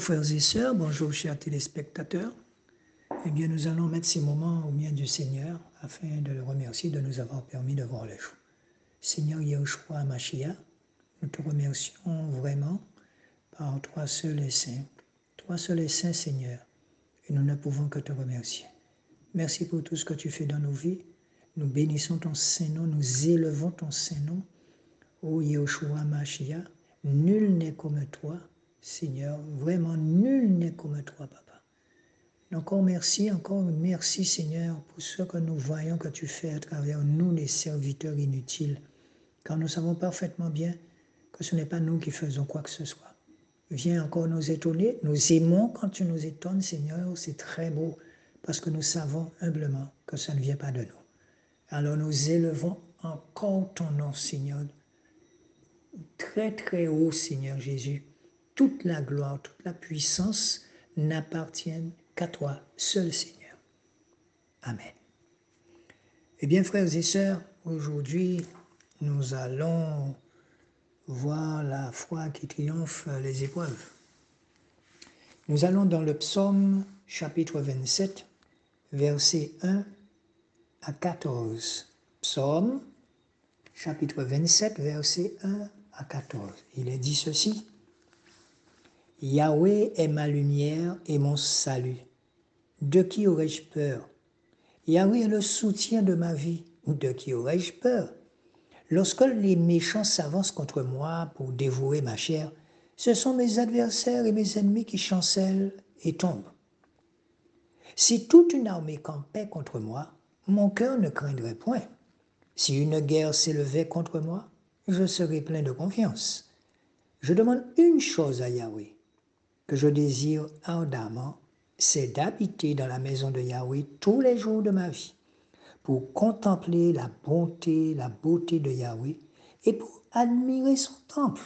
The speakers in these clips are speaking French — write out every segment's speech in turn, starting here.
frères et sœurs, bonjour chers téléspectateurs. Eh bien, nous allons mettre ces moments au bien du Seigneur afin de le remercier de nous avoir permis de voir le jour. Seigneur Yahushua Mashiach, nous te remercions vraiment par toi seul et saint. Toi seul et saint, Seigneur, et nous ne pouvons que te remercier. Merci pour tout ce que tu fais dans nos vies. Nous bénissons ton Saint-Nom, nous élevons ton Saint-Nom. Ô Yahushua Mashiach, nul n'est comme toi, Seigneur, vraiment nul n'est comme toi, Papa. Encore merci Seigneur pour ce que nous voyons que tu fais à travers nous, les serviteurs inutiles, car nous savons parfaitement bien que ce n'est pas nous qui faisons quoi que ce soit. Viens encore nous étonner, nous aimons quand tu nous étonnes, Seigneur, c'est très beau, parce que nous savons humblement que ça ne vient pas de nous. Alors nous élevons encore ton nom, Seigneur, très très haut, Seigneur Jésus. Toute la gloire, toute la puissance n'appartiennent qu'à toi, seul Seigneur. Amen. Eh bien, frères et sœurs, aujourd'hui, nous allons voir la foi qui triomphe les épreuves. Nous allons dans le psaume chapitre 27, versets 1 à 14. Psaume chapitre 27, versets 1 à 14. Il est dit ceci. Yahweh est ma lumière et mon salut. De qui aurais-je peur? Yahweh est le soutien de ma vie. De qui aurais-je peur? Lorsque les méchants s'avancent contre moi pour dévorer ma chair, ce sont mes adversaires et mes ennemis qui chancellent et tombent. Si toute une armée campait contre moi, mon cœur ne craindrait point. Si une guerre s'élevait contre moi, je serais plein de confiance. Je demande une chose à Yahweh, que je désire ardemment, c'est d'habiter dans la maison de Yahweh tous les jours de ma vie, pour contempler la bonté, la beauté de Yahweh et pour admirer son temple.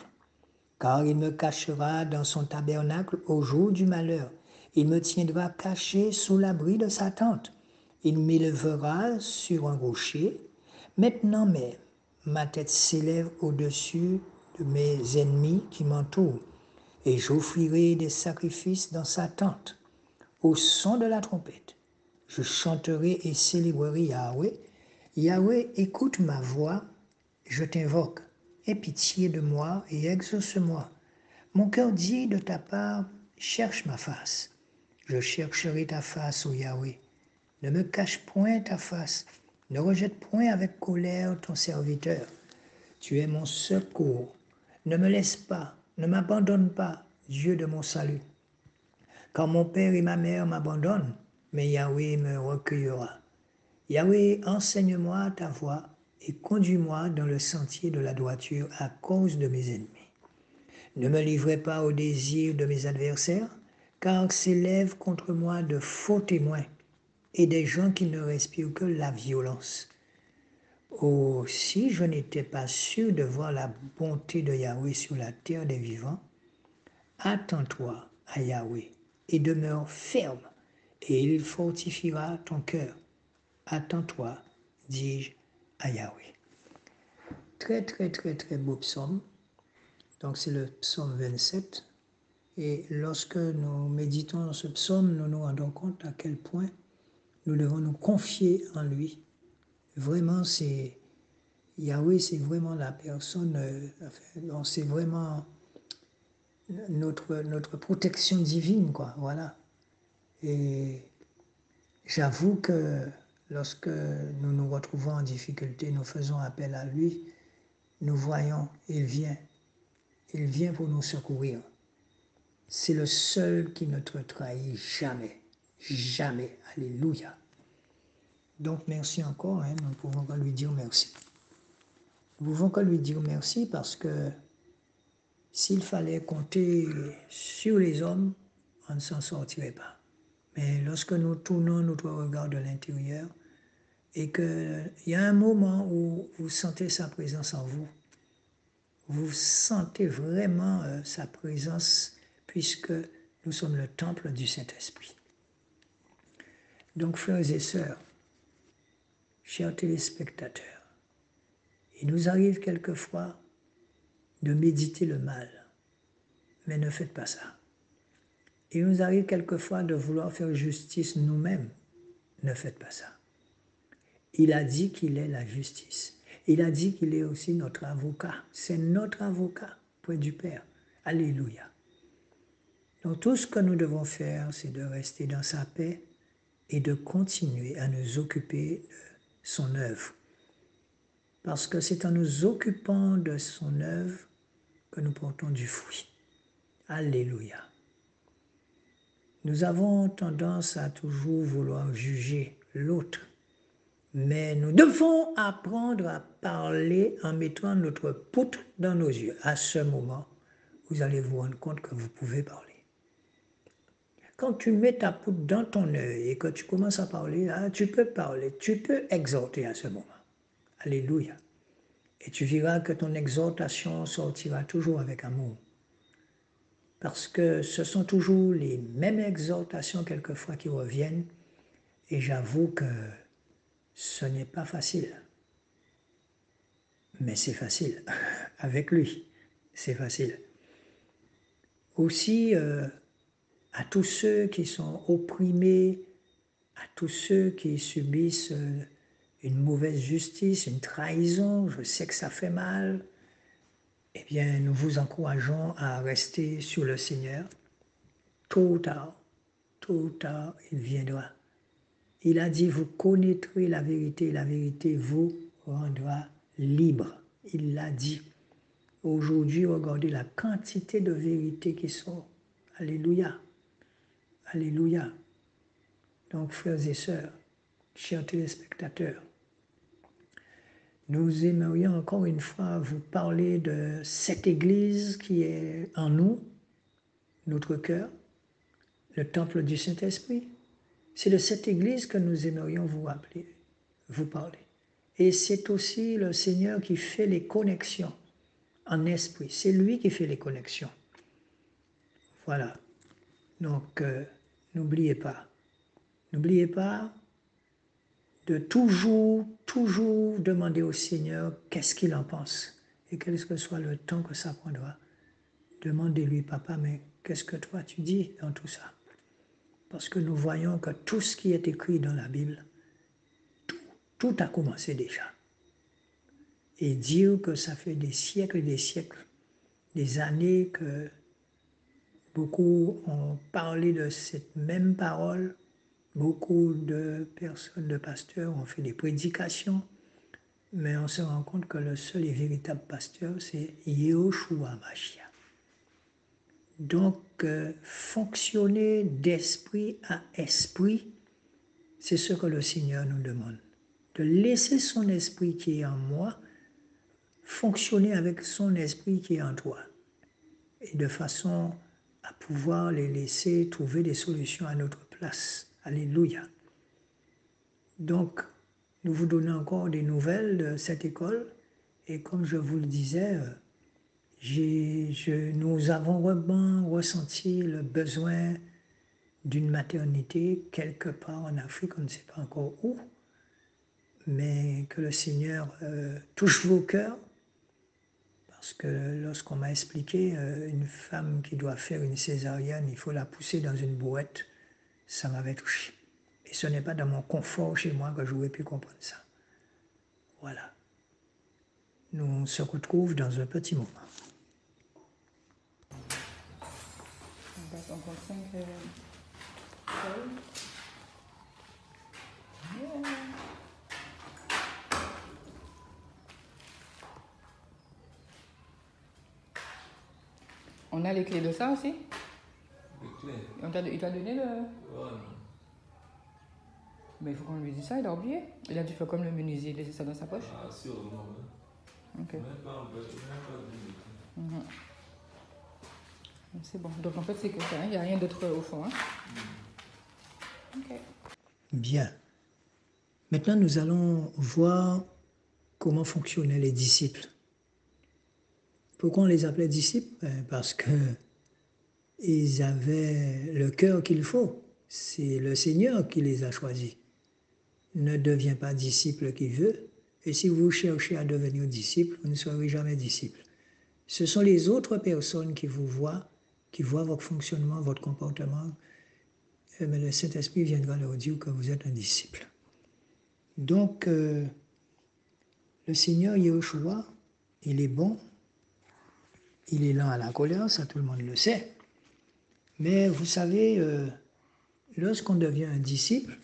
Car il me cachera dans son tabernacle au jour du malheur. Il me tiendra caché sous l'abri de sa tente. Il m'élèvera sur un rocher. Maintenant même, ma tête s'élève au-dessus de mes ennemis qui m'entourent, et j'offrirai des sacrifices dans sa tente. Au son de la trompette, je chanterai et célébrerai Yahweh. Yahweh, écoute ma voix, je t'invoque. Aie pitié de moi et exauce-moi. Mon cœur dit de ta part, cherche ma face. Je chercherai ta face, ô Yahweh. Ne me cache point ta face, ne rejette point avec colère ton serviteur. Tu es mon secours. Ne me laisse pas, ne m'abandonne pas, Dieu de mon salut. Quand mon père et ma mère m'abandonnent, mais Yahweh me recueillera. Yahweh, enseigne-moi ta voie et conduis-moi dans le sentier de la droiture à cause de mes ennemis. Ne me livrez pas au désir de mes adversaires, car s'élèvent contre moi de faux témoins et des gens qui ne respirent que la violence. Oh, si je n'étais pas sûr de voir la bonté de Yahweh sur la terre des vivants, attends-toi à Yahweh et demeure ferme, et il fortifiera ton cœur. Attends-toi, dis-je à Yahweh. Très, très, très, très beau psaume. Donc c'est le psaume 27. Et lorsque nous méditons dans ce psaume, nous nous rendons compte à quel point nous devons nous confier en lui. Vraiment, c'est Yahweh, c'est vraiment la personne, c'est vraiment notre protection divine, quoi. Voilà. Et j'avoue que lorsque nous nous retrouvons en difficulté, nous faisons appel à lui, nous voyons, il vient pour nous secourir. C'est le seul qui ne te trahit jamais, jamais. Alléluia. Donc merci encore, nous ne pouvons que lui dire merci. Nous ne pouvons que lui dire merci parce que s'il fallait compter sur les hommes, on ne s'en sortirait pas. Mais lorsque nous tournons notre regard de l'intérieur et qu'il y a un moment où vous sentez sa présence en vous, vous sentez vraiment sa présence puisque nous sommes le temple du Saint-Esprit. Donc, frères et sœurs, chers téléspectateurs, il nous arrive quelquefois de méditer le mal, mais ne faites pas ça. Il nous arrive quelquefois de vouloir faire justice nous-mêmes. Ne faites pas ça. Il a dit qu'il est la justice. Il a dit qu'il est aussi notre avocat. C'est notre avocat près du Père. Alléluia. Donc tout ce que nous devons faire, c'est de rester dans sa paix et de continuer à nous occuper de son œuvre. Parce que c'est en nous occupant de son œuvre que nous portons du fruit. Alléluia. Nous avons tendance à toujours vouloir juger l'autre, mais nous devons apprendre à parler en mettant notre poutre dans nos yeux. À ce moment, vous allez vous rendre compte que vous pouvez parler. Quand tu mets ta poutre dans ton œil et que tu commences à parler, tu peux parler, tu peux exhorter à ce moment. Alléluia. Et tu verras que ton exhortation sortira toujours avec amour. Parce que ce sont toujours les mêmes exhortations quelquefois qui reviennent. Et j'avoue que ce n'est pas facile. Mais c'est facile. Avec lui, c'est facile. Aussi, à tous ceux qui sont opprimés, à tous ceux qui subissent une mauvaise justice, une trahison, je sais que ça fait mal, eh bien, nous vous encourageons à rester sur le Seigneur. Tôt ou tard, il viendra. Il a dit, vous connaîtrez la vérité vous rendra libre. Il l'a dit. Aujourd'hui, regardez la quantité de vérité qui sort. Alléluia. Alléluia. Donc, frères et sœurs, chers téléspectateurs, nous aimerions encore une fois vous parler de cette Église qui est en nous, notre cœur, le temple du Saint-Esprit. C'est de cette Église que nous aimerions vous rappeler, vous parler. Et c'est aussi le Seigneur qui fait les connexions en esprit. C'est lui qui fait les connexions. Voilà. Donc, n'oubliez pas de toujours demander au Seigneur qu'est-ce qu'il en pense. Et quel que soit le temps que ça prendra, demandez-lui, papa, mais qu'est-ce que toi tu dis dans tout ça? Parce que nous voyons que tout ce qui est écrit dans la Bible, tout a commencé déjà. Et dire que ça fait des siècles et des siècles, des années que beaucoup ont parlé de cette même parole, beaucoup de personnes, de pasteurs ont fait des prédications, mais on se rend compte que le seul et véritable pasteur, c'est Yehoshua Mashiach. Donc, fonctionner d'esprit à esprit, c'est ce que le Seigneur nous demande. De laisser son esprit qui est en moi fonctionner avec son esprit qui est en toi. Et de façon à pouvoir les laisser trouver des solutions à notre place. Alléluia. Donc, nous vous donnons encore des nouvelles de cette école. Et comme je vous le disais, nous avons vraiment ressenti le besoin d'une maternité quelque part en Afrique, on ne sait pas encore où, mais que le Seigneur touche vos cœurs, parce que lorsqu'on m'a expliqué, une femme qui doit faire une césarienne, il faut la pousser dans une brouette, ça m'avait touché. Et ce n'est pas dans mon confort chez moi que j'aurais pu comprendre ça. Voilà. Nous se retrouvons dans un petit moment. On a les clés de ça aussi? Les clés? Il t'a donné le... Ouais, non. Mais il faut qu'on lui dise ça, il a oublié. Il a dû faire comme le menuisier, laisser ça dans sa poche. Ah, sûrement, ouais. Ok. Même pas dit. C'est bon. Donc en fait, c'est que ça, il n'y a rien d'autre au fond. Hein? Ok. Bien. Maintenant, nous allons voir comment fonctionnaient les disciples. Pourquoi on les appelait disciples? Parce qu'ils avaient le cœur qu'il faut. C'est le Seigneur qui les a choisis. Ne deviens pas disciple qui veut. Et si vous cherchez à devenir disciple, vous ne serez jamais disciple. Ce sont les autres personnes qui vous voient qui voient votre fonctionnement, votre comportement, mais le Saint-Esprit viendra leur dire que vous êtes un disciple. Donc, le Seigneur Yahushua, il est bon, il est lent à la colère, ça tout le monde le sait. Mais vous savez, lorsqu'on devient un disciple,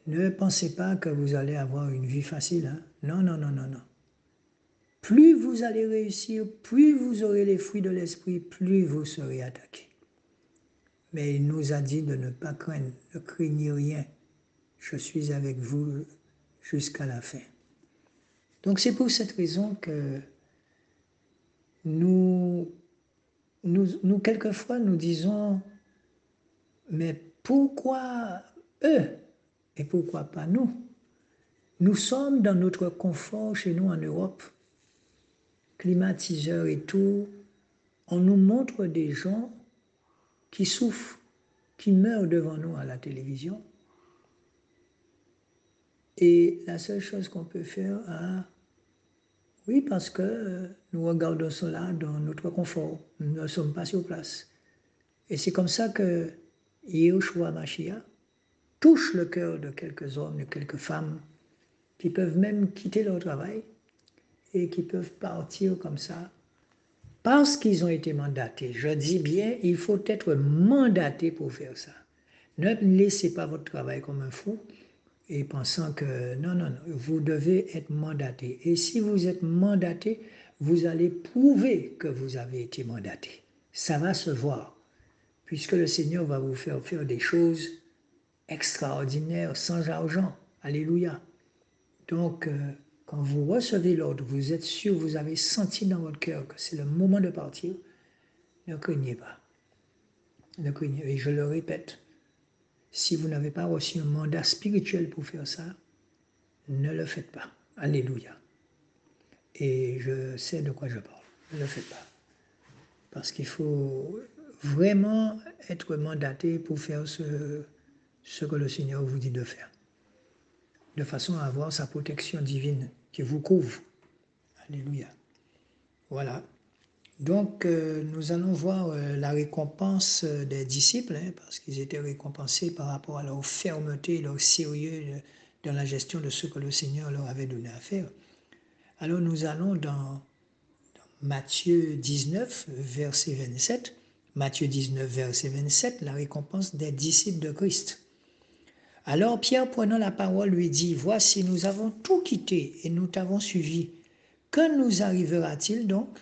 ne pensez pas que vous allez avoir une vie facile. Hein? Non, non, non, non, non. Plus vous allez réussir, plus vous aurez les fruits de l'esprit, plus vous serez attaqué. Mais il nous a dit de ne pas craindre, ne craignez rien. Je suis avec vous jusqu'à la fin. Donc c'est pour cette raison que nous quelquefois, nous disons, mais pourquoi eux et pourquoi pas nous? Nous sommes dans notre confort chez nous en Europe, climatiseurs et tout. On nous montre des gens qui souffrent, qui meurent devant nous à la télévision. Et la seule chose qu'on peut faire, oui, parce que nous regardons cela dans notre confort. Nous ne sommes pas sur place. Et c'est comme ça que Yahushua Mashiach touche le cœur de quelques hommes, de quelques femmes, qui peuvent même quitter leur travail et qui peuvent partir comme ça, parce qu'ils ont été mandatés. Je dis bien, il faut être mandaté pour faire ça. Ne laissez pas votre travail comme un fou et pensant que non, non, non, vous devez être mandaté. Et si vous êtes mandaté, vous allez prouver que vous avez été mandaté. Ça va se voir, puisque le Seigneur va vous faire faire des choses extraordinaires, sans argent. Alléluia. Donc, quand vous recevez l'ordre, vous êtes sûr, vous avez senti dans votre cœur que c'est le moment de partir, ne craignez pas. Ne craignez pas. Et je le répète, si vous n'avez pas reçu un mandat spirituel pour faire ça, ne le faites pas. Alléluia. Et je sais de quoi je parle. Ne le faites pas. Parce qu'il faut vraiment être mandaté pour faire ce que le Seigneur vous dit de faire, de façon à avoir sa protection divine qui vous couvre. Alléluia. Voilà. Donc, nous allons voir la récompense des disciples, hein, parce qu'ils étaient récompensés par rapport à leur fermeté, leur sérieux dans la gestion de ce que le Seigneur leur avait donné à faire. Alors, nous allons dans Matthieu 19, verset 27. Matthieu 19, verset 27, la récompense des disciples de Christ. Alors Pierre, prenant la parole, lui dit, « Voici, nous avons tout quitté et nous t'avons suivi. Que nous arrivera-t-il donc ?»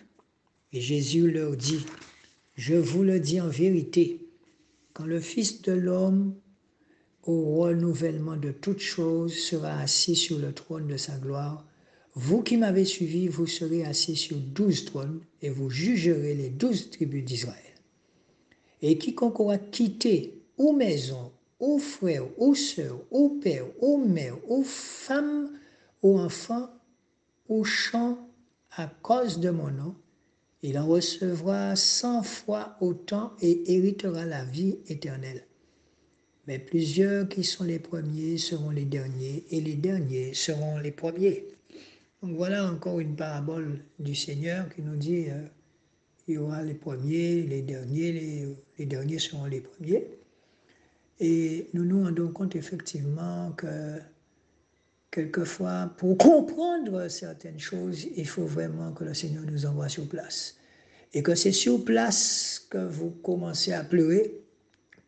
Et Jésus leur dit, « Je vous le dis en vérité, quand le Fils de l'homme, au renouvellement de toutes choses, sera assis sur le trône de sa gloire, vous qui m'avez suivi, vous serez assis sur 12 trônes et vous jugerez les 12 tribus d'Israël. Et quiconque aura quitté ou maison, ou frère, ou sœur, ou père, ou mère, ou femme, ou enfant, ou champ, à cause de mon nom, il en recevra 100 fois autant et héritera la vie éternelle. Mais plusieurs qui sont les premiers seront les derniers, et les derniers seront les premiers. » Donc voilà encore une parabole du Seigneur qui nous dit il y aura les premiers, les derniers seront les premiers. Et nous nous rendons compte effectivement que quelquefois, pour comprendre certaines choses, il faut vraiment que le Seigneur nous envoie sur place. Et que c'est sur place que vous commencez à pleurer.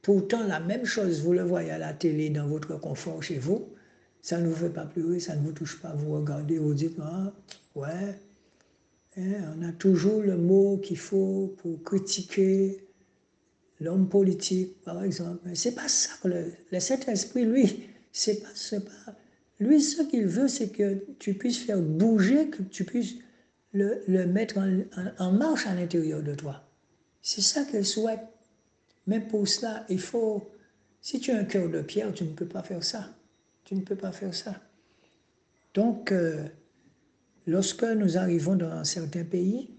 Pourtant, la même chose, vous le voyez à la télé, dans votre confort chez vous, ça ne vous fait pas pleurer, ça ne vous touche pas. Vous regardez, vous dites, ah, ouais, on a toujours le mot qu'il faut pour critiquer l'homme politique, par exemple. Mais c'est pas ça. Le Saint-Esprit, lui, c'est pas. Lui, ce qu'il veut, c'est que tu puisses faire bouger, que tu puisses le mettre en marche à l'intérieur de toi. C'est ça qu'il souhaite. Mais pour cela, il faut. Si tu as un cœur de pierre, tu ne peux pas faire ça. Tu ne peux pas faire ça. Donc, lorsque nous arrivons dans certains pays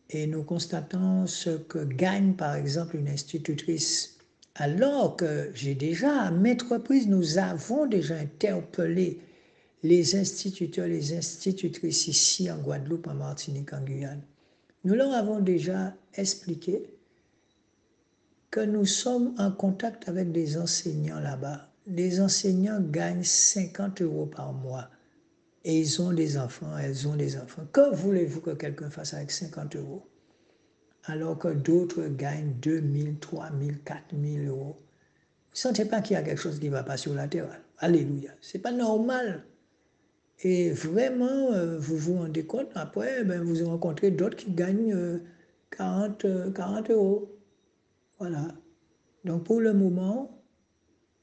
et nous constatons ce que gagne, par exemple, une institutrice, alors que j'ai déjà, à maintes reprises, nous avons déjà interpellé les instituteurs, les institutrices ici en Guadeloupe, en Martinique, en Guyane. Nous leur avons déjà expliqué que nous sommes en contact avec des enseignants là-bas. Les enseignants gagnent 50 € par mois. Et ils ont des enfants, elles ont des enfants. Que voulez-vous que quelqu'un fasse avec 50 €? Alors que d'autres gagnent 2 000, 3 000, 4 000 €. Vous ne sentez pas qu'il y a quelque chose qui ne va pas sur la terre? Alléluia. Ce n'est pas normal. Et vraiment, vous vous rendez compte, après, vous rencontrez d'autres qui gagnent 40 €. Voilà. Donc pour le moment,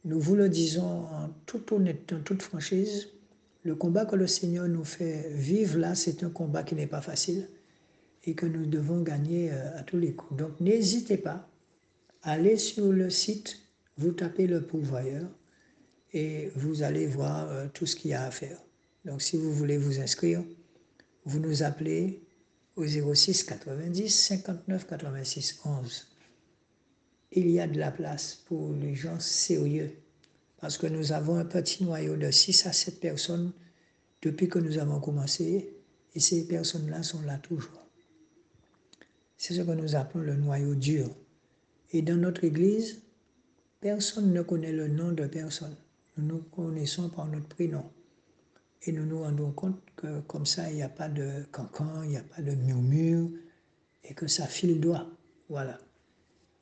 nous vous le disons en toute honnêteté, en toute franchise, le combat que le Seigneur nous fait vivre là, c'est un combat qui n'est pas facile et que nous devons gagner à tous les coups. Donc n'hésitez pas, allez sur le site, vous tapez le pourvoyeur et vous allez voir tout ce qu'il y a à faire. Donc si vous voulez vous inscrire, vous nous appelez au 06 90 59 86 11. Il y a de la place pour les gens sérieux parce que nous avons un petit noyau de 6 à 7 personnes depuis que nous avons commencé et ces personnes-là sont là toujours. C'est ce que nous appelons le noyau dur. Et dans notre église, personne ne connaît le nom de personne. Nous nous connaissons par notre prénom. Et nous nous rendons compte que comme ça, il n'y a pas de cancan, il n'y a pas de murmure, et que ça file droit. Voilà.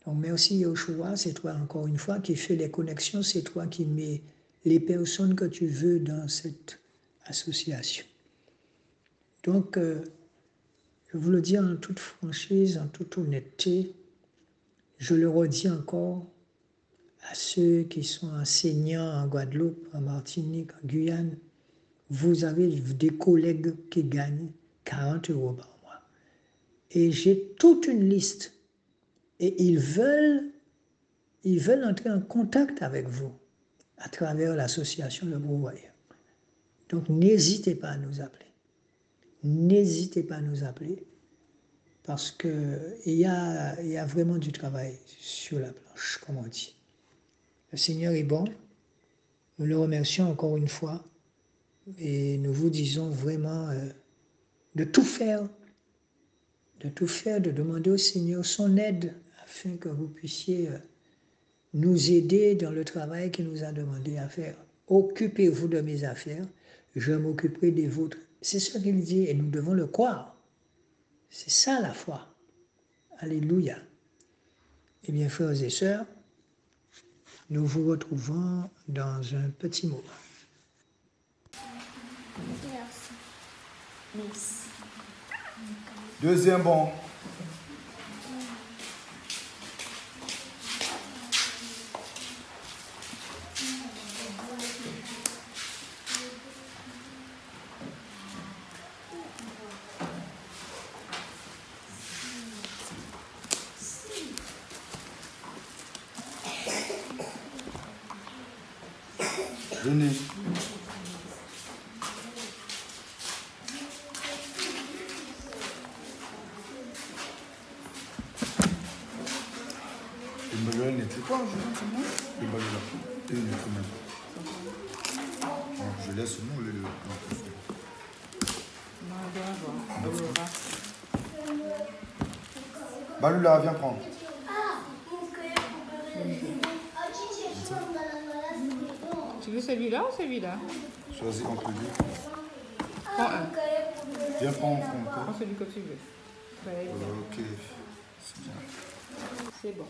Donc merci Yoshua, c'est toi encore une fois qui fais les connexions, c'est toi qui mets les personnes que tu veux dans cette association. Donc, je vous le dis en toute franchise, en toute honnêteté, je le redis encore à ceux qui sont enseignants en Guadeloupe, en Martinique, en Guyane, vous avez des collègues qui gagnent 40 € par mois. Et j'ai toute une liste. Et ils veulent entrer en contact avec vous à travers l'association Le Pourvoyeur. Donc n'hésitez pas à nous appeler. N'hésitez pas à nous appeler parce qu'il y a vraiment du travail sur la planche, comme on dit. Le Seigneur est bon. Nous le remercions encore une fois et nous vous disons vraiment de tout faire, de demander au Seigneur son aide afin que vous puissiez nous aider dans le travail qu'il nous a demandé à faire. Occupez-vous de mes affaires, je m'occuperai des vôtres. C'est ce qu'il dit et nous devons le croire. C'est ça la foi. Alléluia. Eh bien, frères et sœurs, nous vous retrouvons dans un petit moment. Merci. Merci. Deuxième bon. Venez. Le n'était pas. Le ballon là. Une quand même. Je laisse nous le. Balula, viens prendre. Tu veux celui-là ou celui-là? Choisis entre les deux. Prends un. Viens prendre. Prends celui que tu veux. Ouais, Ok. C'est bien. c'est bon.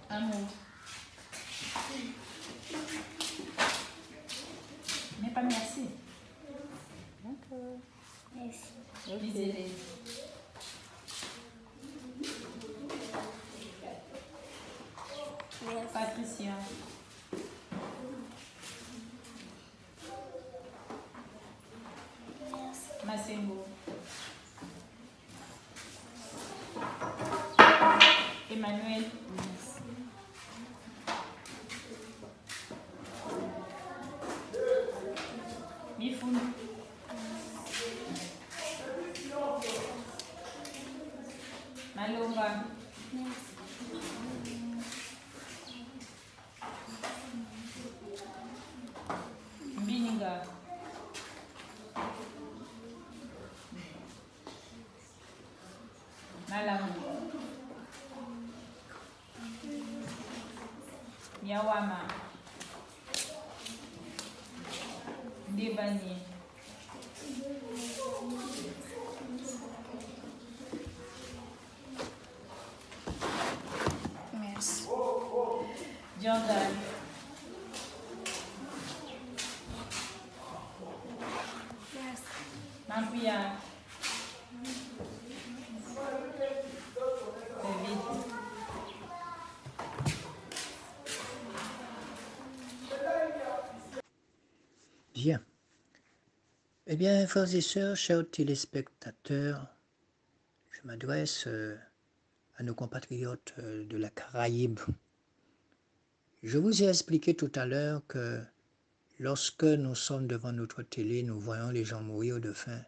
Amour. Mais pas merci. D'accord. Merci. Lisez-les. Merci. Patricia. Massembo. Emmanuel. Mifune. Malomba. Mbininga. Malamu. Nyawama. Ndibani. Merci. Jordan. Merci. Mampia. Fais vite. Bien. Eh bien, frères et sœurs, chers téléspectateurs, je m'adresse à nos compatriotes de la Caraïbe. Je vous ai expliqué tout à l'heure que lorsque nous sommes devant notre télé, nous voyons les gens mourir de faim.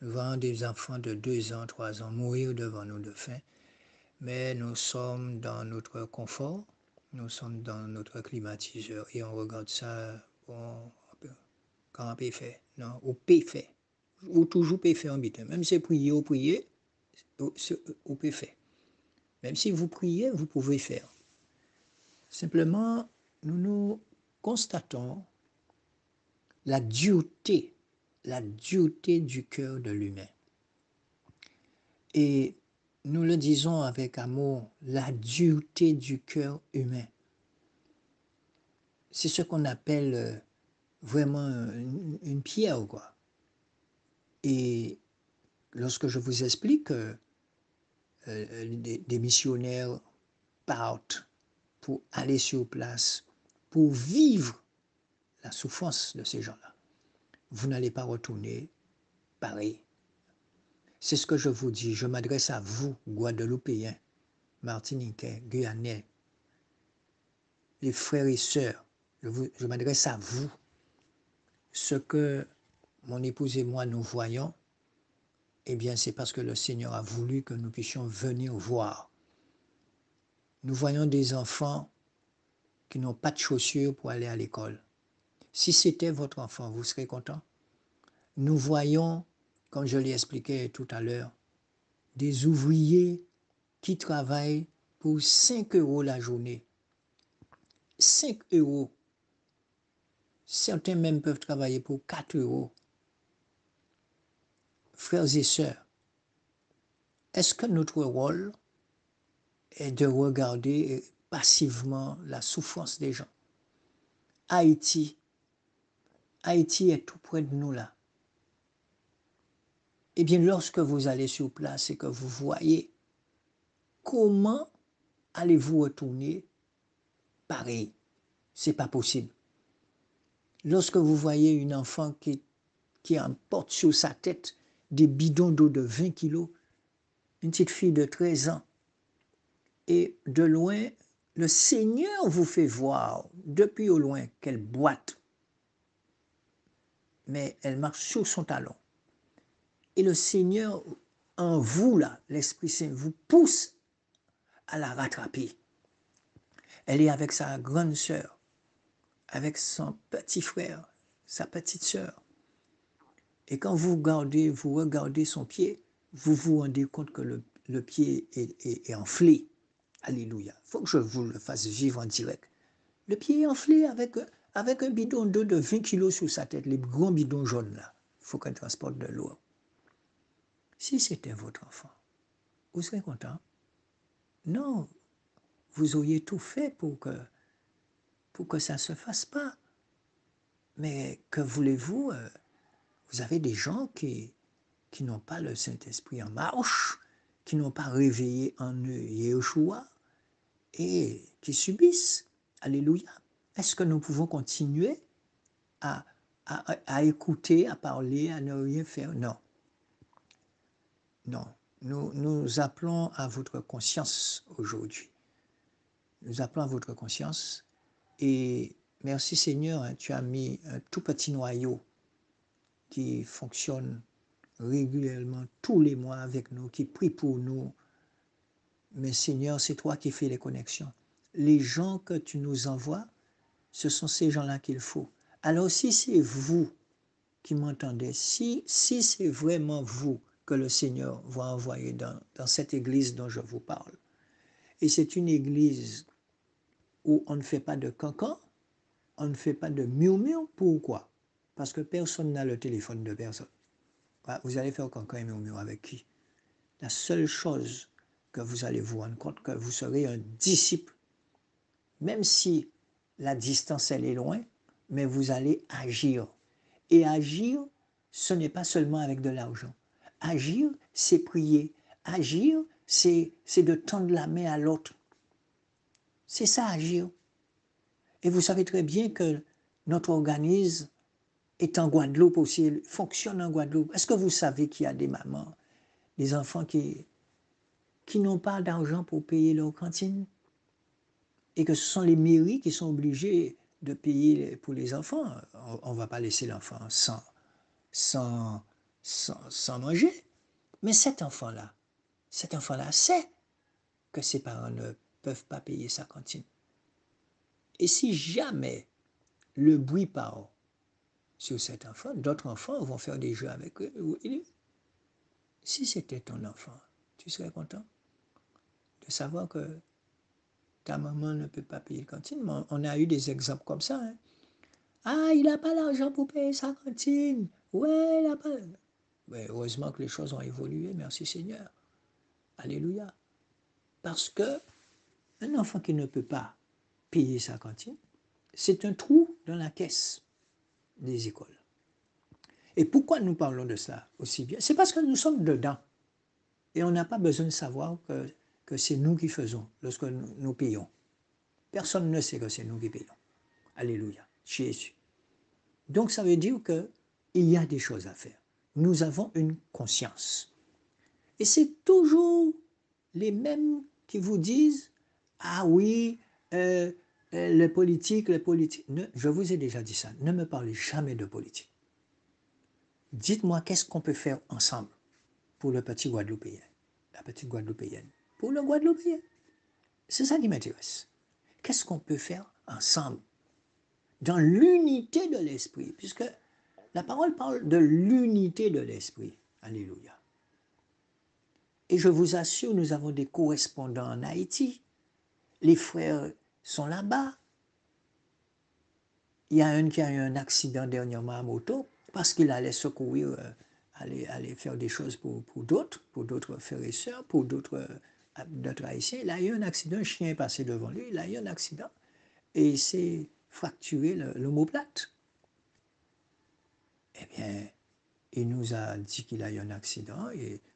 Nous voyons des enfants de 2 ans, 3 ans mourir devant nous de faim. Mais nous sommes dans notre confort, nous sommes dans notre climatiseur et on regarde ça, bon, quand on peut faire, non, on peut faire, ou toujours peut faire en bitin. Même si prier ou prier, on peut faire. Même si vous priez, vous pouvez faire. Simplement, nous constatons la dureté du cœur de l'humain. Et nous le disons avec amour, la dureté du cœur humain. C'est ce qu'on appelle vraiment une pierre, quoi. Et lorsque je vous explique que des missionnaires partent pour aller sur place, pour vivre la souffrance de ces gens-là, vous n'allez pas retourner pareil. C'est ce que je vous dis. Je m'adresse à vous, Guadeloupéens, Martiniquais, Guyanais, les frères et sœurs. Je m'adresse à vous. Ce que mon épouse et moi nous voyons, eh bien, c'est parce que le Seigneur a voulu que nous puissions venir voir. Nous voyons des enfants qui n'ont pas de chaussures pour aller à l'école. Si c'était votre enfant, vous serez content. Nous voyons, comme je l'ai expliqué tout à l'heure, des ouvriers qui travaillent pour 5 € la journée. 5 €. Certains même peuvent travailler pour 4 €. Frères et sœurs, est-ce que notre rôle est de regarder passivement la souffrance des gens? Haïti est tout près de nous là. Eh bien, lorsque vous allez sur place et que vous voyez, comment allez-vous retourner pareil? C'est pas possible. Lorsque vous voyez une enfant qui emporte sur sa tête des bidons d'eau de 20 kilos, une petite fille de 13 ans, et de loin, le Seigneur vous fait voir depuis au loin qu'elle boite, mais elle marche sur son talon. Et le Seigneur, en vous, là, l'Esprit Saint, vous pousse à la rattraper. Elle est avec sa grande sœur, avec son petit frère, sa petite sœur. Et quand vous regardez son pied, vous vous rendez compte que le pied est enflé. Alléluia. Il faut que je vous le fasse vivre en direct. Le pied est enflé avec un bidon d'eau de 20 kilos sur sa tête, les grands bidons jaunes là. Il faut qu'elle transporte de l'eau. Si c'était votre enfant, vous serez content? Non, vous auriez tout fait pour que ça ne se fasse pas. Mais que voulez-vous? Vous avez des gens qui n'ont pas le Saint-Esprit en marche, qui n'ont pas réveillé en eux Yeshua et qui subissent. Alléluia. Est-ce que nous pouvons continuer à écouter, à parler, à ne rien faire? Non. Non. Nous appelons à votre conscience aujourd'hui. Nous appelons à votre conscience. Et merci Seigneur, hein, tu as mis un tout petit noyau qui fonctionne régulièrement tous les mois avec nous, qui prie pour nous. Mais Seigneur, c'est toi qui fais les connexions. Les gens que tu nous envoies, ce sont ces gens-là qu'il faut. Alors si c'est vous qui m'entendez, si c'est vraiment vous que le Seigneur va envoyer dans cette église dont je vous parle. Et c'est une église où on ne fait pas de cancan, on ne fait pas de murmure. Pourquoi? Parce que personne n'a le téléphone de personne. Vous allez faire cancan et murmure avec qui? La seule chose que vous allez vous rendre compte, que vous serez un disciple, même si la distance elle est loin, mais vous allez agir. Et agir, ce n'est pas seulement avec de l'argent. Agir, c'est prier. Agir, c'est de tendre la main à l'autre. C'est ça, agir. Et vous savez très bien que notre organisme est en Guadeloupe aussi, il fonctionne en Guadeloupe. Est-ce que vous savez qu'il y a des mamans, des enfants qui n'ont pas d'argent pour payer leur cantine? Et que ce sont les mairies qui sont obligées de payer pour les enfants. On ne va pas laisser l'enfant sans manger. Mais cet enfant-là sait que ses parents ne peuvent pas payer sa cantine. Et si jamais le bruit part sur cet enfant, d'autres enfants vont faire des jeux avec eux. Si c'était ton enfant, tu serais content de savoir que ta maman ne peut pas payer la cantine. On a eu des exemples comme ça. Hein. Ah, il n'a pas l'argent pour payer sa cantine. Ouais, il n'a pas. Mais heureusement que les choses ont évolué, merci Seigneur. Alléluia. Parce que un enfant qui ne peut pas payer sa cantine, c'est un trou dans la caisse des écoles. Et pourquoi nous parlons de ça aussi bien? C'est parce que nous sommes dedans. Et on n'a pas besoin de savoir que c'est nous qui faisons lorsque nous payons. Personne ne sait que c'est nous qui payons. Alléluia. Jésus. Donc ça veut dire qu'il y a des choses à faire. Nous avons une conscience. Et c'est toujours les mêmes qui vous disent « Ah oui, les politiques. » Je vous ai déjà dit ça. Ne me parlez jamais de politique. Dites-moi qu'est-ce qu'on peut faire ensemble pour le petit Guadeloupéen, la petite Guadeloupéenne, pour le Guadeloupéen. C'est ça qui m'intéresse. Qu'est-ce qu'on peut faire ensemble dans l'unité de l'esprit, puisque la parole parle de l'unité de l'esprit. Alléluia. Et je vous assure, nous avons des correspondants en Haïti. Les frères sont là-bas. Il y a un qui a eu un accident dernièrement à moto parce qu'il allait secourir, aller faire des choses pour d'autres frères et sœurs, pour d'autres Haïtiens. Il a eu un accident, un chien est passé devant lui, il a eu un accident et il s'est fracturé l'omoplate. Eh bien, il nous a dit qu'il a eu un accident,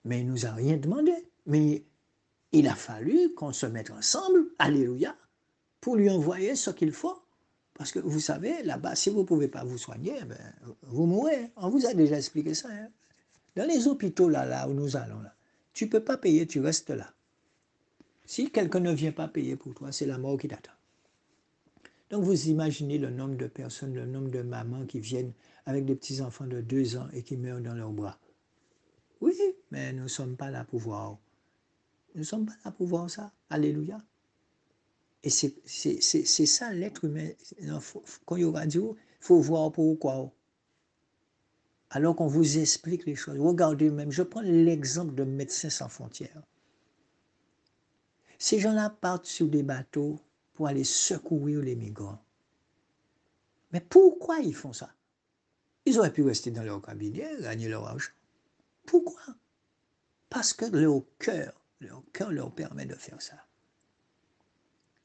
mais il ne nous a rien demandé. Mais il a fallu qu'on se mette ensemble, alléluia, pour lui envoyer ce qu'il faut. Parce que vous savez, là-bas, si vous ne pouvez pas vous soigner, ben, vous mourrez. On vous a déjà expliqué ça. Hein? Dans les hôpitaux, là où nous allons, là, tu ne peux pas payer, tu restes là. Si quelqu'un ne vient pas payer pour toi, c'est la mort qui t'attend. Donc vous imaginez le nombre de personnes, le nombre de mamans qui viennent avec des petits-enfants de 2 ans et qui meurent dans leurs bras. Oui, mais nous ne sommes pas là pour voir. Nous ne sommes pas là pour voir ça. Alléluia. Et c'est ça l'être humain. Quand il y aura Dieu, il faut voir pourquoi. Alors qu'on vous explique les choses. Regardez même, je prends l'exemple de Médecins sans frontières. Ces gens-là partent sur des bateaux pour aller secourir les migrants. Mais pourquoi ils font ça? Ils auraient pu rester dans leur cabinet, gagner leur argent. Pourquoi? Parce que leur cœur leur permet de faire ça.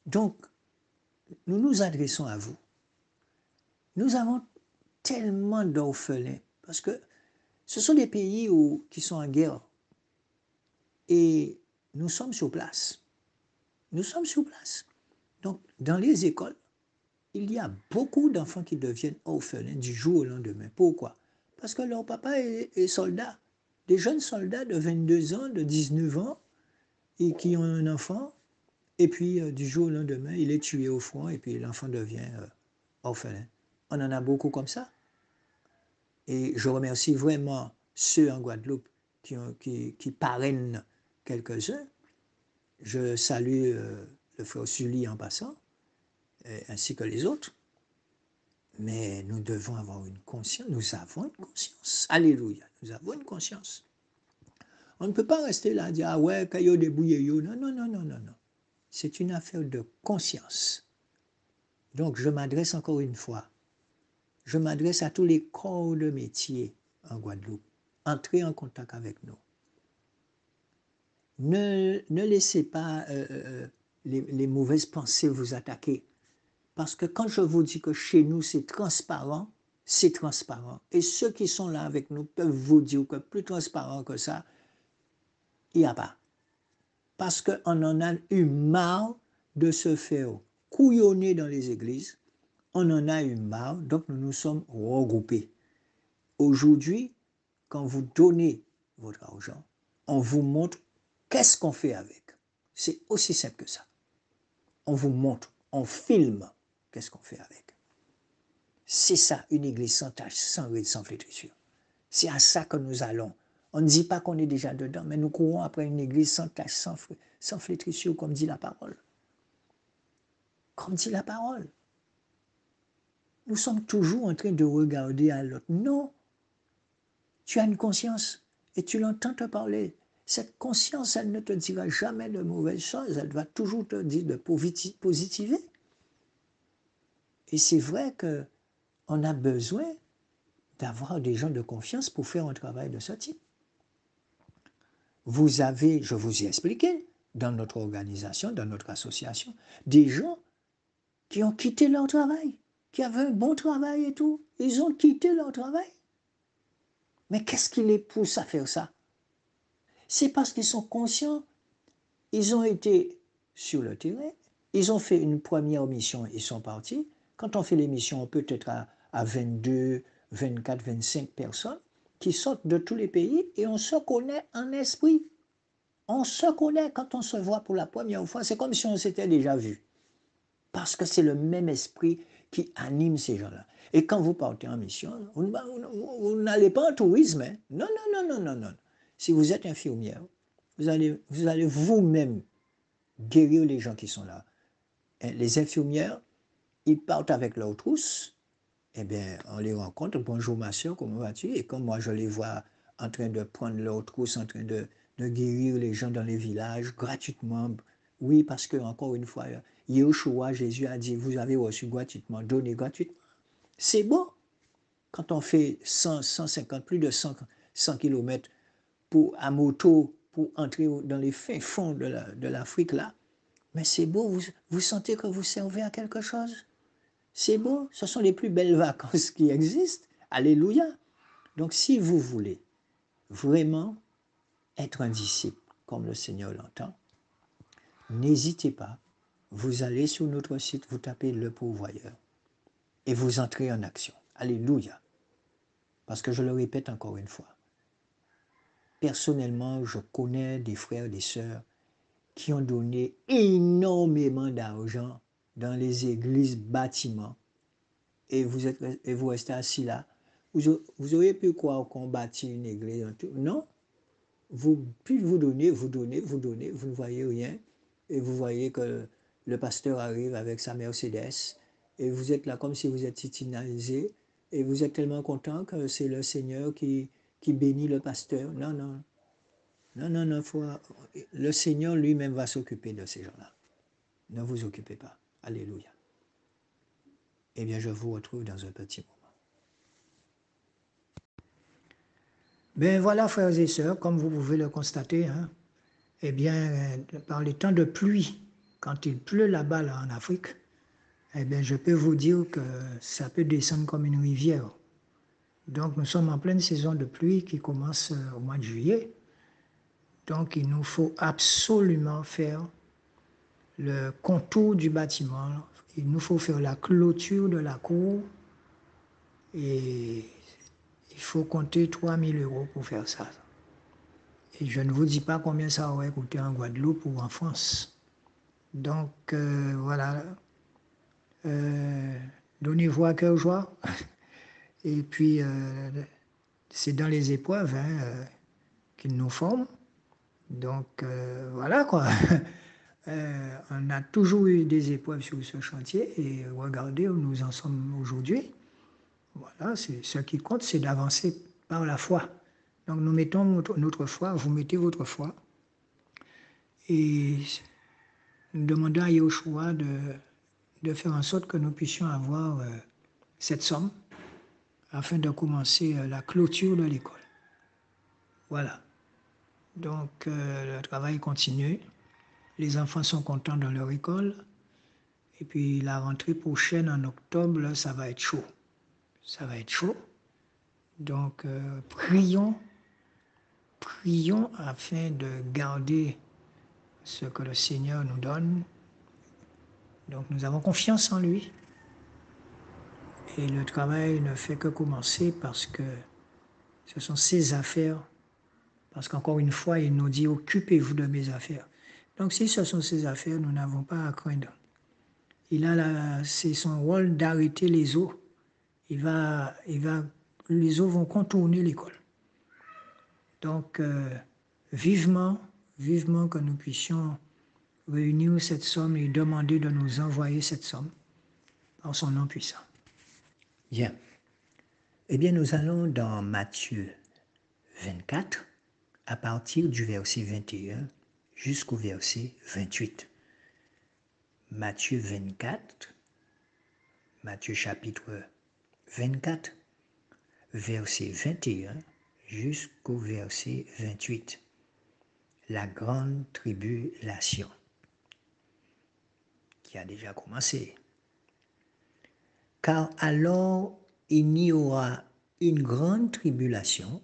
Donc, nous nous adressons à vous. Nous avons tellement d'orphelins, parce que ce sont des pays qui sont en guerre. Et nous sommes sur place. Nous sommes sur place. Donc, dans les écoles, il y a beaucoup d'enfants qui deviennent orphelins du jour au lendemain. Pourquoi? Parce que leur papa est soldat. Des jeunes soldats de 22 ans, de 19 ans, et qui ont un enfant, et puis du jour au lendemain, il est tué au front, et puis l'enfant devient orphelin. On en a beaucoup comme ça. Et je remercie vraiment ceux en Guadeloupe qui parrainent quelques-uns. Je salue le frère Sully en passant, ainsi que les autres. Mais nous devons avoir une conscience, nous avons une conscience. Alléluia, nous avons une conscience. On ne peut pas rester là et dire, ah ouais, quand il y a des bouillés, non, non, non, non, non, non. C'est une affaire de conscience. Donc, je m'adresse encore une fois, je m'adresse à tous les corps de métier en Guadeloupe. Entrez en contact avec nous. Ne laissez pas les mauvaises pensées vous attaquer. Parce que quand je vous dis que chez nous, c'est transparent, c'est transparent. Et ceux qui sont là avec nous peuvent vous dire que plus transparent que ça, il n'y a pas. Parce qu'on en a eu marre de se faire couillonner dans les églises. On en a eu marre, donc nous nous sommes regroupés. Aujourd'hui, quand vous donnez votre argent, on vous montre qu'est-ce qu'on fait avec. C'est aussi simple que ça. On vous montre, on filme qu'est-ce qu'on fait avec. C'est ça, une église sans tache, sans ride, sans flétrissure. C'est à ça que nous allons. On ne dit pas qu'on est déjà dedans, mais nous courons après une église sans tache, sans flétrissure, comme dit la parole. Comme dit la parole. Nous sommes toujours en train de regarder à l'autre. Non. Tu as une conscience et tu l'entends te parler. Cette conscience, elle ne te dira jamais de mauvaises choses. Elle va toujours te dire de positiver. Et c'est vrai qu'on a besoin d'avoir des gens de confiance pour faire un travail de ce type. Vous avez, je vous ai expliqué, dans notre organisation, dans notre association, des gens qui ont quitté leur travail, qui avaient un bon travail et tout. Ils ont quitté leur travail. Mais qu'est-ce qui les pousse à faire ça? C'est parce qu'ils sont conscients. Ils ont été sur le terrain, ils ont fait une première mission, ils sont partis. Quand on fait les missions, on peut être à 22, 24, 25 personnes qui sortent de tous les pays et on se connaît en esprit. On se connaît quand on se voit pour la première fois. C'est comme si on s'était déjà vu. Parce que c'est le même esprit qui anime ces gens-là. Et quand vous partez en mission, vous n'allez pas en tourisme. Hein? Non, non, non, non, non, non. Si vous êtes infirmière, vous allez vous-même guérir les gens qui sont là. Et les infirmières, ils partent avec leur trousse. Eh bien, on les rencontre. Bonjour ma soeur, comment vas-tu? Et comme moi, je les vois en train de prendre leur trousse, en train de guérir les gens dans les villages gratuitement. Oui, parce que, encore une fois, Yeshua, Jésus a dit, vous avez reçu gratuitement, donnez gratuitement. C'est beau. Quand on fait 150, plus de 100 km à moto pour entrer dans les fins fonds de l'Afrique, là, mais c'est beau, vous sentez que vous servez à quelque chose. C'est beau, ce sont les plus belles vacances qui existent. Alléluia. Donc si vous voulez vraiment être un disciple, comme le Seigneur l'entend, n'hésitez pas, vous allez sur notre site, vous tapez le pourvoyeur et vous entrez en action. Alléluia. Parce que je le répète encore une fois, personnellement, je connais des frères et des sœurs qui ont donné énormément d'argent dans les églises, bâtiments, et vous restez assis là. Vous auriez pu croire qu'on bâtit une église. Non. Plus vous donnez, vous ne voyez rien, et vous voyez que le pasteur arrive avec sa Mercedes, et vous êtes là comme si vous êtes titinisé, et vous êtes tellement content que c'est le Seigneur qui bénit le pasteur. Non, non. Non, non, non, le Seigneur lui-même va s'occuper de ces gens-là. Ne vous occupez pas. Alléluia. Eh bien, je vous retrouve dans un petit moment. Ben voilà, frères et sœurs, comme vous pouvez le constater, hein, eh bien, par les temps de pluie, quand il pleut là-bas, là, en Afrique, eh bien, je peux vous dire que ça peut descendre comme une rivière. Donc, nous sommes en pleine saison de pluie qui commence au mois de juillet. Donc, il nous faut absolument faire le contour du bâtiment. Il nous faut faire la clôture de la cour. Et il faut compter 3 000 € pour faire ça. Et je ne vous dis pas combien ça aurait coûté en Guadeloupe ou en France. Donc, voilà. Donnez-vous à cœur joie. Et puis, c'est dans les épreuves qu'ils nous forment. Donc, voilà quoi. On a toujours eu des épreuves sur ce chantier et regardez où nous en sommes aujourd'hui. Voilà, ce qui compte, c'est d'avancer par la foi. Donc nous mettons notre foi, vous mettez votre foi, et nous demandons à Yahushua de faire en sorte que nous puissions avoir cette somme afin de commencer la clôture de l'école. Voilà. Donc le travail continue. Les enfants sont contents dans leur école. Et puis la rentrée prochaine en octobre, là, ça va être chaud. Ça va être chaud. Donc prions afin de garder ce que le Seigneur nous donne. Donc nous avons confiance en lui. Et le travail ne fait que commencer parce que ce sont ses affaires. Parce qu'encore une fois, il nous dit « Occupez-vous de mes affaires ». Donc si ce sont ses affaires, nous n'avons pas à craindre. C'est son rôle d'arrêter les eaux. Les eaux vont contourner l'école. Donc vivement que nous puissions réunir cette somme et demander de nous envoyer cette somme par son nom puissant. Bien. Eh bien, nous allons dans Matthieu 24, à partir du verset 21 jusqu'au verset 28. Matthieu 24, Matthieu chapitre 24, verset 21 jusqu'au verset 28. La grande tribulation qui a déjà commencé. Car alors il y aura une grande tribulation,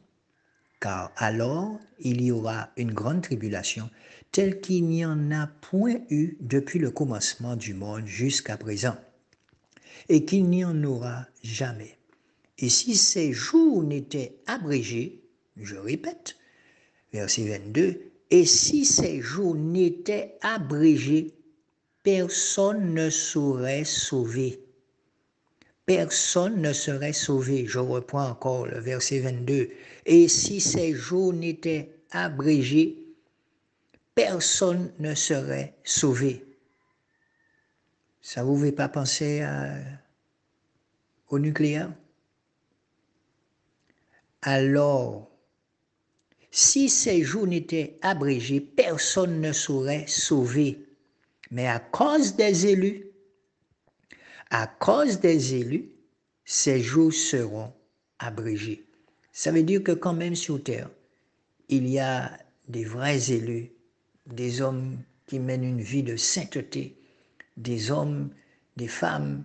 telle qu'il n'y en a point eu depuis le commencement du monde jusqu'à présent, et qu'il n'y en aura jamais. Et si ces jours n'étaient abrégés, je répète, verset 22, et si ces jours n'étaient abrégés, personne ne serait sauvé. Personne ne serait sauvé. Je reprends encore le verset 22. Et si ces jours n'étaient abrégés, personne ne serait sauvé. Ça vous fait pas penser au nucléaire? Alors, si ces jours n'étaient abrégés, personne ne serait sauvé. Mais à cause des élus, ces jours seront abrégés. Ça veut dire que quand même sur terre, il y a des vrais élus, des hommes qui mènent une vie de sainteté, des hommes, des femmes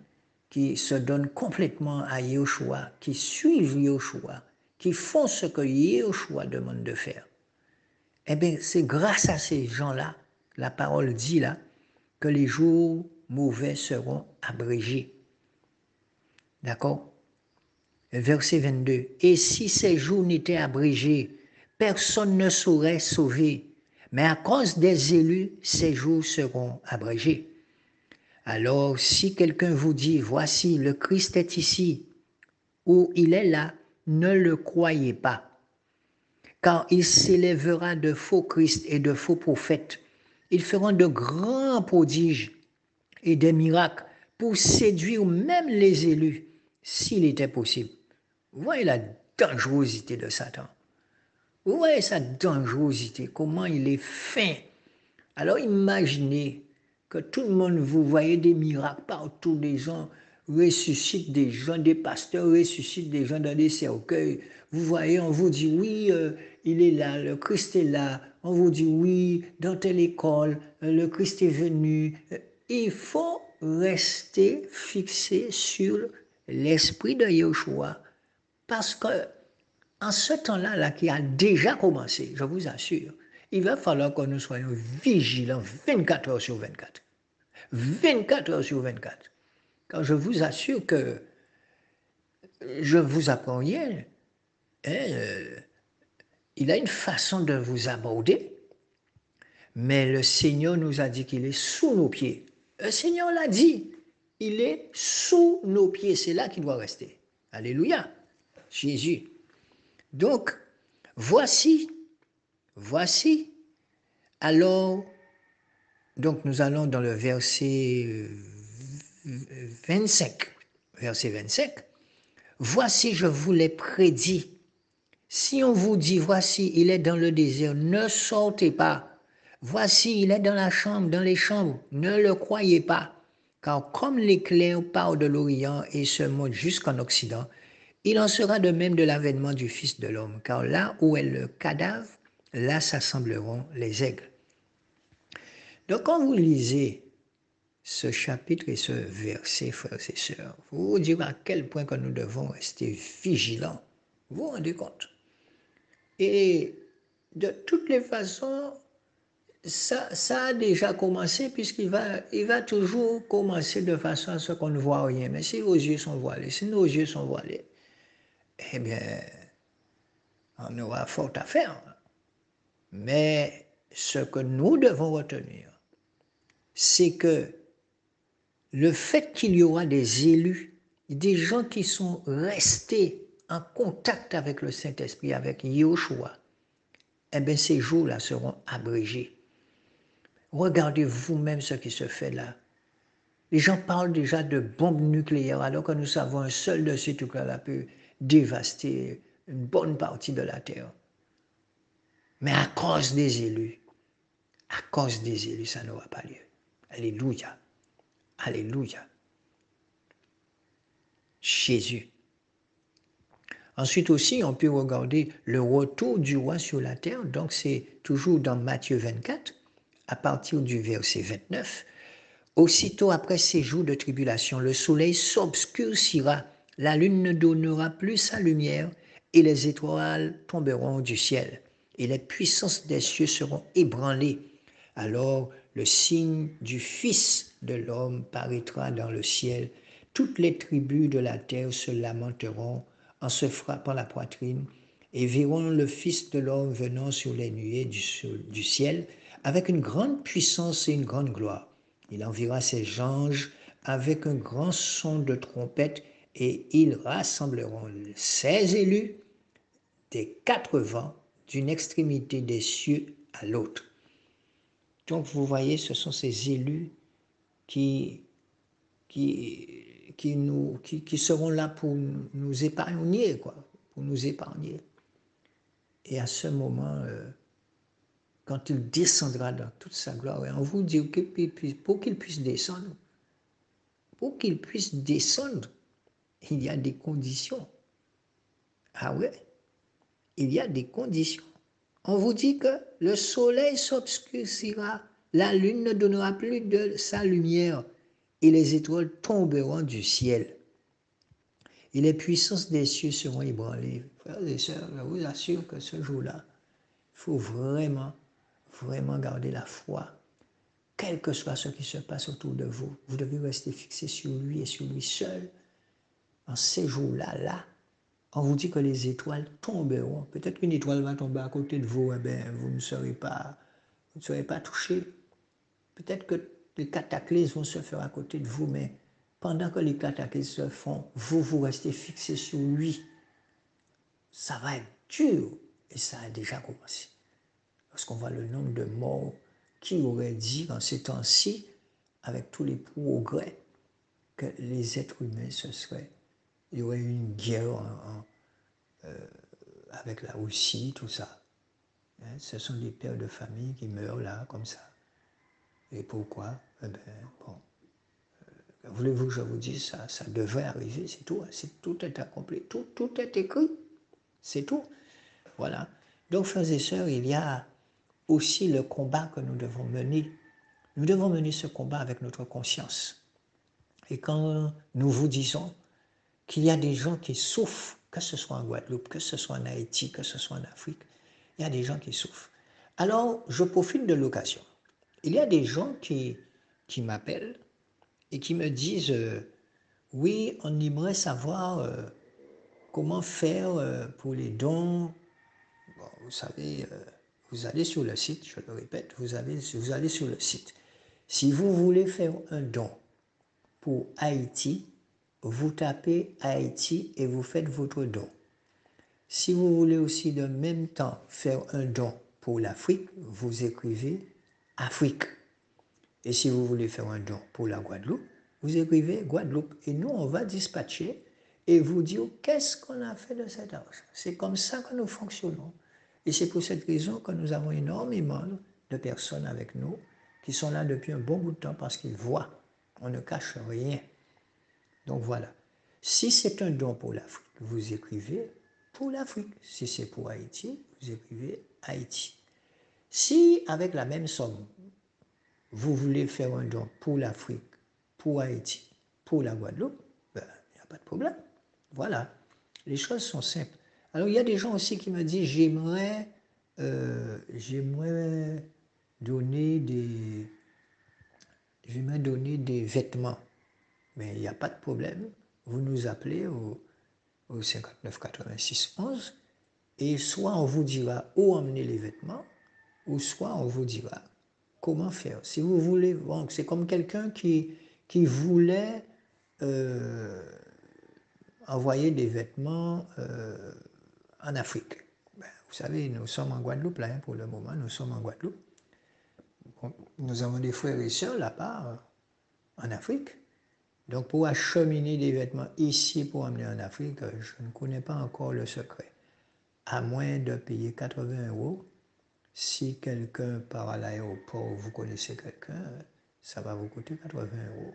qui se donnent complètement à Yahushua, qui suivent Yahushua, qui font ce que Yahushua demande de faire. Eh bien, c'est grâce à ces gens-là, la parole dit là, que les jours mauvais seront abrégés. D'accord? Verset 22. Et si ces jours n'étaient abrégés, personne ne serait sauvé. Mais à cause des élus, ces jours seront abrégés. Alors, si quelqu'un vous dit, voici, le Christ est ici, ou il est là, ne le croyez pas. Car il s'élèvera de faux Christ et de faux prophètes. Ils feront de grands prodiges et des miracles pour séduire même les élus, s'il était possible. Vous voyez la dangerosité de Satan. Vous voyez sa dangerosité, comment il est fin. Alors imaginez que tout le monde, vous voyez des miracles partout, des gens ressuscitent des gens, des pasteurs ressuscitent des gens dans des cercueils. Vous voyez, on vous dit oui, il est là, le Christ est là. On vous dit oui, dans telle école, le Christ est venu. Il faut rester fixé sur l'esprit de Yahushua. Parce que en ce temps-là, là, qui a déjà commencé, je vous assure, il va falloir que nous soyons vigilants 24 heures sur 24. 24 heures sur 24. Quand je vous assure que je vous apprends rien, il a une façon de vous aborder, mais le Seigneur nous a dit qu'il est sous nos pieds. Le Seigneur l'a dit, il est sous nos pieds, c'est là qu'il doit rester. Alléluia, Jésus. Donc, voici, alors, donc nous allons dans le verset 25, voici je vous l'ai prédit, Si on vous dit, voici, il est dans le désert, ne sortez pas. Voici, il est dans la chambre, dans les chambres, ne le croyez pas. Car comme l'éclair part de l'Orient et se monte jusqu'en Occident, il en sera de même de l'avènement du Fils de l'homme. Car là où est le cadavre, là s'assembleront les aigles. Donc quand vous lisez ce chapitre et ce verset, frères et sœurs, vous vous direz à quel point que nous devons rester vigilants. Vous vous rendez compte? Et de toutes les façons, ça a déjà commencé puisqu'il va toujours commencer de façon à ce qu'on ne voit rien. Mais si vos yeux sont voilés, si nos yeux sont voilés, eh bien, on aura fort à faire. Mais ce que nous devons retenir, c'est que le fait qu'il y aura des élus, des gens qui sont restés en contact avec le Saint-Esprit, avec Yahushua, eh bien ces jours-là seront abrégés. Regardez vous-même ce qui se fait là. Les gens parlent déjà de bombes nucléaires alors que nous savons un seul de ces trucs-là peut dévaster une bonne partie de la Terre. Mais à cause des élus, ça n'aura pas lieu. Alléluia. Alléluia. Jésus. Ensuite aussi, on peut regarder le retour du roi sur la terre. Donc c'est toujours dans Matthieu 24, à partir du verset 29. Aussitôt après ces jours de tribulation, le soleil s'obscurcira, la lune ne donnera plus sa lumière, et les étoiles tomberont du ciel, et les puissances des cieux seront ébranlées. Alors le signe du Fils de l'homme paraîtra dans le ciel. Toutes les tribus de la terre se lamenteront en se frappant la poitrine, et verront le Fils de l'homme venant sur les nuées du ciel, avec une grande puissance et une grande gloire. Il enverra ses anges avec un grand son de trompette, et ils rassembleront ses élus des quatre vents, d'une extrémité des cieux à l'autre. Donc vous voyez, ce sont ces élus qui seront là pour nous épargner, quoi, pour nous épargner. Et à ce moment, quand il descendra dans toute sa gloire, et on vous dit que pour qu'il puisse descendre, il y a des conditions. Ah ouais, il y a des conditions. On vous dit que le soleil s'obscurcira, la lune ne donnera plus de sa lumière, et les étoiles tomberont du ciel. Et les puissances des cieux seront ébranlées. Frères et sœurs, je vous assure que ce jour-là, il faut vraiment, vraiment garder la foi. Quel que soit ce qui se passe autour de vous, vous devez rester fixé sur lui et sur lui seul. En ces jours-là, on vous dit que les étoiles tomberont. Peut-être qu'une étoile va tomber à côté de vous, eh bien, vous ne serez pas touché. Peut-être que les cataclysmes vont se faire à côté de vous, mais pendant que les cataclysmes se font, vous restez fixé sur lui. Ça va être dur, et ça a déjà commencé. Lorsqu'on voit le nombre de morts, qui aurait dit en ces temps-ci, avec tous les progrès, que les êtres humains il y aurait eu une guerre avec la Russie, tout ça. Ce sont des pères de famille qui meurent là, comme ça. Et pourquoi? Eh bien, bon. Voulez-vous que je vous dise ça? Ça devrait arriver, c'est tout. Tout est accompli, tout est écrit. C'est tout. Voilà. Donc, frères et sœurs, il y a aussi le combat que nous devons mener. Nous devons mener ce combat avec notre conscience. Et quand nous vous disons qu'il y a des gens qui souffrent, que ce soit en Guadeloupe, que ce soit en Haïti, que ce soit en Afrique, il y a des gens qui souffrent. Alors, je profite de l'occasion. Il y a des gens qui m'appellent et qui me disent oui, on aimerait savoir comment faire pour les dons. Bon, vous savez, vous allez sur le site, je le répète, vous allez sur le site. Si vous voulez faire un don pour Haïti, vous tapez Haïti et vous faites votre don. Si vous voulez aussi de même temps faire un don pour l'Afrique, vous écrivez Afrique. Et si vous voulez faire un don pour la Guadeloupe, vous écrivez Guadeloupe. Et nous, on va dispatcher et vous dire qu'est-ce qu'on a fait de cet argent. C'est comme ça que nous fonctionnons. Et c'est pour cette raison que nous avons énormément de personnes avec nous qui sont là depuis un bon bout de temps parce qu'ils voient. On ne cache rien. Donc voilà. Si c'est un don pour l'Afrique, vous écrivez pour l'Afrique. Si c'est pour Haïti, vous écrivez Haïti. Si avec la même somme, vous voulez faire un don pour l'Afrique, pour Haïti, pour la Guadeloupe, ben, il n'y a pas de problème. Voilà. Les choses sont simples. Alors, il y a des gens aussi qui me disent, j'aimerais donner des vêtements. Mais il n'y a pas de problème. Vous nous appelez au 59 86 11 et soit on vous dira où emmener les vêtements, ou soit on vous dira comment faire. Si vous voulez, bon, c'est comme quelqu'un qui voulait envoyer des vêtements en Afrique. Ben, vous savez, nous sommes en Guadeloupe, là, hein, pour le moment, nous sommes en Guadeloupe. Bon, nous avons des frères et sœurs là-bas, en Afrique. Donc, pour acheminer des vêtements ici pour emmener en Afrique, je ne connais pas encore le secret. À moins de payer 80 €, si quelqu'un part à l'aéroport, vous connaissez quelqu'un, ça va vous coûter 80 €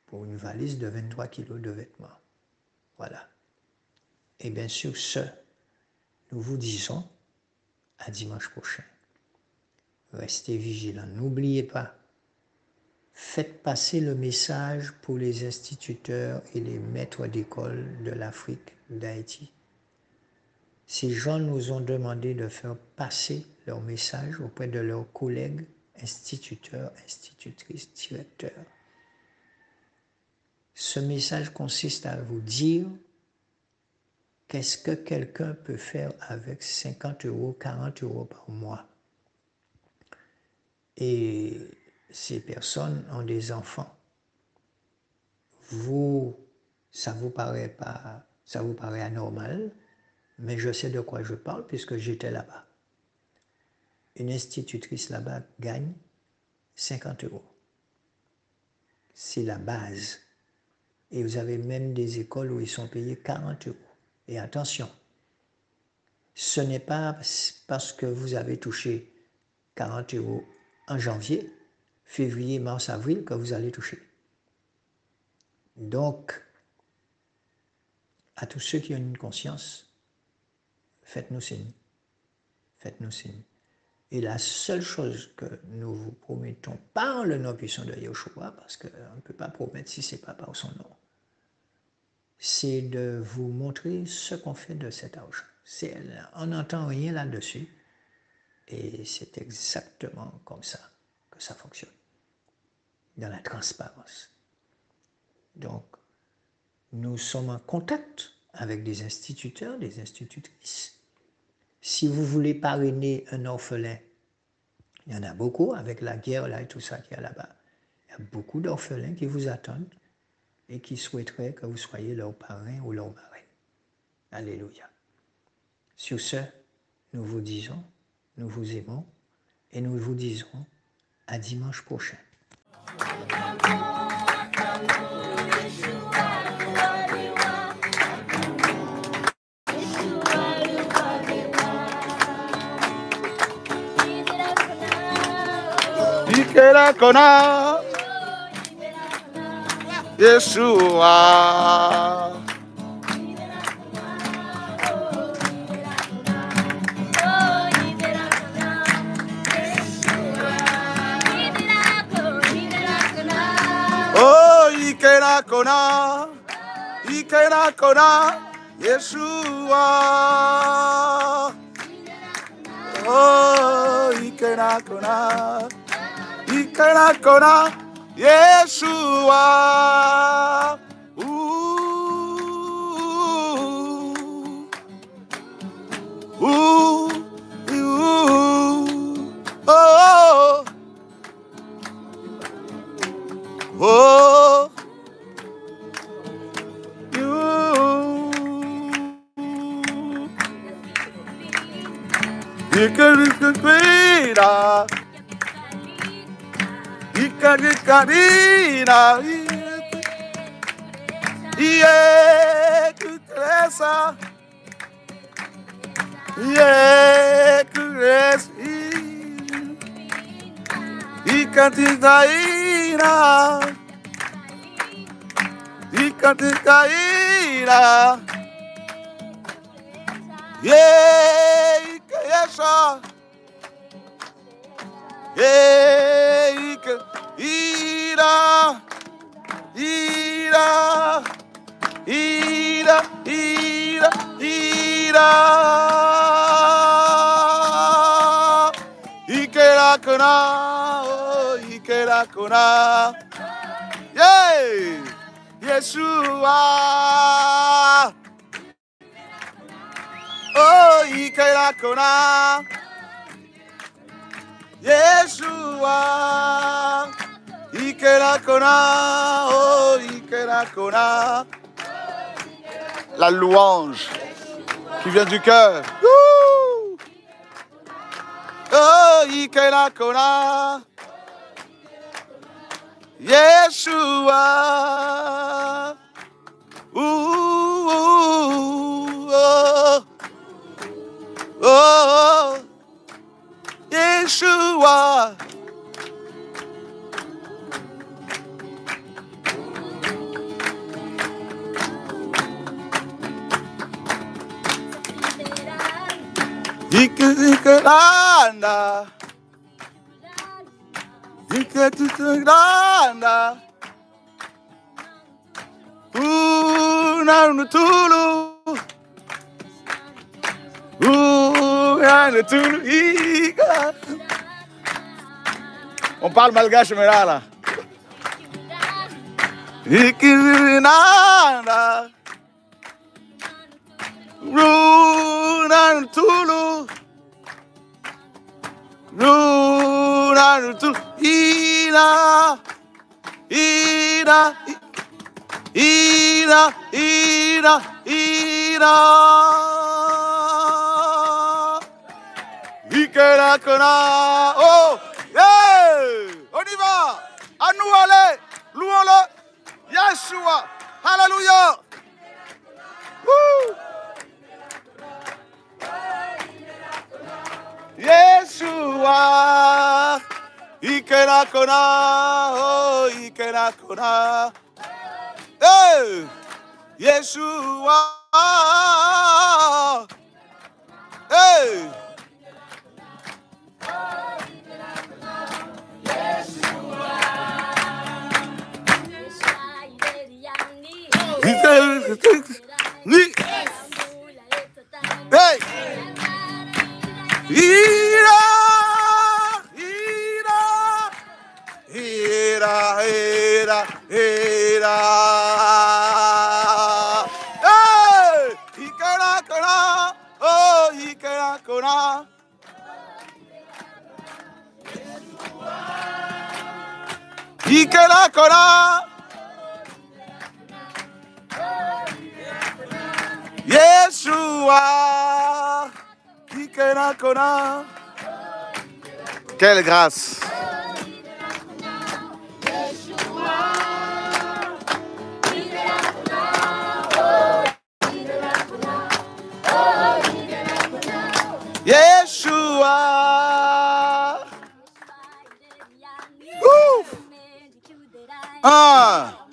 pour une valise de 23 kilos de vêtements. Voilà. Et bien sûr, nous vous disons à dimanche prochain. Restez vigilants. N'oubliez pas, faites passer le message pour les instituteurs et les maîtres d'école de l'Afrique, d'Haïti. Ces gens nous ont demandé de faire passer leur message auprès de leurs collègues instituteurs, institutrices, directeurs. Ce message consiste à vous dire qu'est-ce que quelqu'un peut faire avec 50 €, 40 € par mois. Et ces personnes ont des enfants. Ça vous paraît anormal, mais je sais de quoi je parle puisque j'étais là-bas. Une institutrice là-bas gagne 50 €. C'est la base. Et vous avez même des écoles où ils sont payés 40 €. Et attention, ce n'est pas parce que vous avez touché 40 € en janvier, février, mars, avril que vous allez toucher. Donc, à tous ceux qui ont une conscience, faites-nous signe. Faites-nous signe. Et la seule chose que nous vous promettons par le nom puissant de Yeshua, parce qu'on ne peut pas promettre si ce n'est pas par son nom, c'est de vous montrer ce qu'on fait de cet argent. On n'entend rien là-dessus. Et c'est exactement comme ça que ça fonctionne. Dans la transparence. Donc, nous sommes en contact avec des instituteurs, des institutrices. Si vous voulez parrainer un orphelin, il y en a beaucoup avec la guerre là et tout ça qu'il y a là-bas. Il y a beaucoup d'orphelins qui vous attendent et qui souhaiteraient que vous soyez leur parrain ou leur marraine. Alléluia. Sur ce, nous vous disons, nous vous aimons et nous vous disons à dimanche prochain. Ikera kona Yeshua. Oh, Ikera kona Yeshua. Oh, Ikera kona Yeshua. Oh, oh, you. Ikarina, Ikarina, yeah. Kuresa. Yeah, Kuresa. Ikantikaira. Ikantikaira. Yeah, Ikayasha. Yeah, Ira. Ira. Ira, ira, ira. Ikerakuna, oh, Ikerakuna. Yay! Yeshua. Oh, Ikerakuna. Yeshua. Ikerakuna, oh, Ikerakuna. La louange qui vient du cœur. Oh, Ikerakona. Yeshua. Oh, oh, Yeshua. Iketukulanda. Iketukulanda. Nanutulu. Nanutulu. On parle malgache, mais là. Iketukulanda. Nanutulu. Nanutulu. Ira. Ira. Ira, ira, ira. Ikerakona. Oh, yeah. On y va. À nous aller. Louons-le. Yeshua. Alléluia. Yeshua. Ikerakona. Oh, Ikerakona. Hey, Yeshua. Hey. Hey. Ira, ira, ira, ira, ira. Hey, Ikerakona, oh, Ikerakona. Ikerakona. Yeshua. Ikerakona. Quelle grâce. Yeshua. Ah.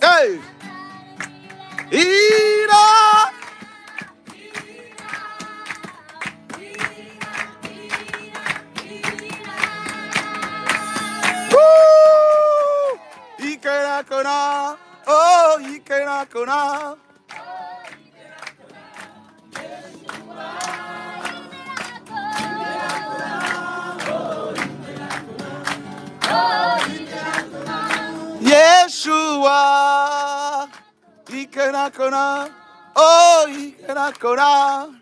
Hey. Ira. Ikerakona. Oh, Ikerakona. Yeshua. Ikerakona. Oh, Ikerakona.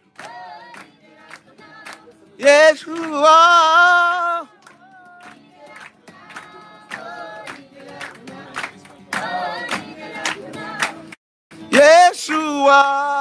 Yeshua. Yeshua.